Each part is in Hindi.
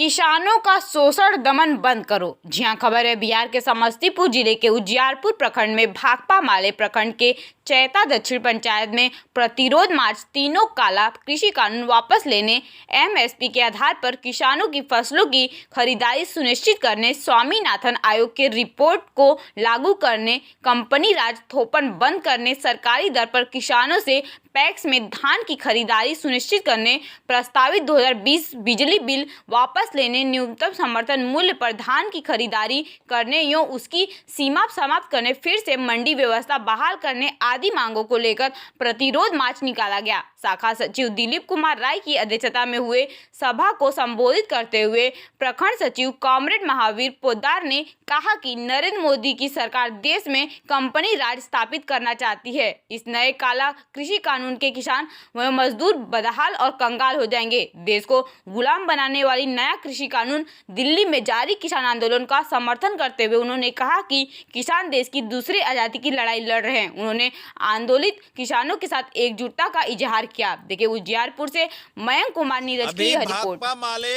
किसानों का शोषण दमन बंद करो। जी हां, खबर है बिहार के समस्तीपुर जिले के उजियारपुर प्रखंड में भाकपा माले प्रखंड के चैता दक्षिण पंचायत में प्रतिरोध मार्च। तीनों काला कृषि कानून वापस लेने, एमएसपी के आधार पर किसानों की फसलों की खरीदारी सुनिश्चित करने, स्वामीनाथन आयोग के रिपोर्ट को लागू करने, कंपनी राज थोपन बंद करने, सरकारी दर पर किसानों से पैक्स में धान की खरीदारी सुनिश्चित करने, प्रस्तावित 2020 बिजली बिल वापस लेने, न्यूनतम समर्थन मूल्य पर धान की खरीदारी करने या उसकी सीमा समाप्त करने, फिर से मंडी व्यवस्था बहाल करने आदि मांगों को लेकर प्रतिरोध मार्च निकाला गया। शाखा सचिव दिलीप कुमार राय की अध्यक्षता में हुए सभा को संबोधित करते हुए प्रखंड सचिव कॉमरेड महावीर पोद्दार ने कहा कि नरेंद्र मोदी की सरकार देश में कंपनी राज स्थापित करना चाहती है। इस नए काला कृषि कानून के किसान व मजदूर बदहाल और कंगाल हो जाएंगे। देश को गुलाम बनाने वाली नया कृषि कानून दिल्ली में जारी किसान आंदोलन का समर्थन करते हुए उन्होंने कहा कि किसान देश की दूसरी आजादी की लड़ाई लड़ रहे हैं। उन्होंने आंदोलित किसानों के साथ एकजुटता का इजहार किया। देखिए उजियारपुर से मयंक कुमार नीरज की रिपोर्ट। भाकपा माले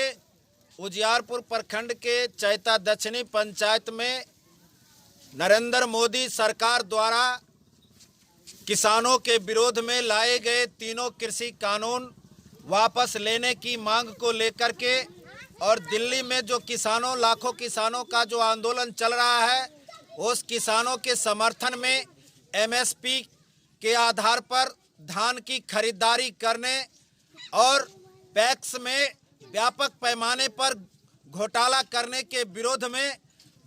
उजियारपुर प्रखंड के चैता दक्षिणी पंचायत में नरेंद्र मोदी सरकार द्वारा किसानों के विरोध में लाए गए तीनों कृषि कानून वापस लेने की मांग को लेकर के और दिल्ली में जो किसानों लाखों किसानों का जो आंदोलन चल रहा है, उस किसानों के समर्थन में एमएसपी के आधार पर धान की खरीदारी करने और पैक्स में व्यापक पैमाने पर घोटाला करने के विरोध में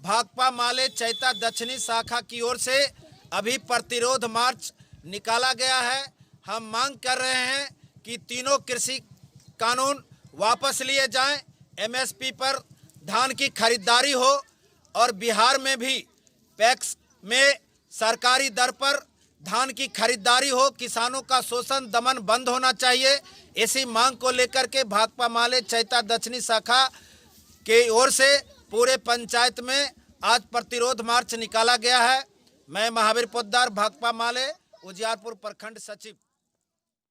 भाकपा माले चैता दक्षिणी शाखा की ओर से अभी प्रतिरोध मार्च निकाला गया है। हम मांग कर रहे हैं कि तीनों कृषि कानून वापस लिए जाएं, एमएसपी पर धान की खरीदारी हो और बिहार में भी पैक्स में सरकारी दर पर धान की खरीदारी हो। किसानों का शोषण दमन बंद होना चाहिए। इसी मांग को लेकर के भाकपा माले चैता दक्षिणी शाखा के ओर से पूरे पंचायत में आज प्रतिरोध मार्च निकाला गया है। मैं महावीर पोद्दार, भाकपा माले उजियारपुर प्रखंड सचिव।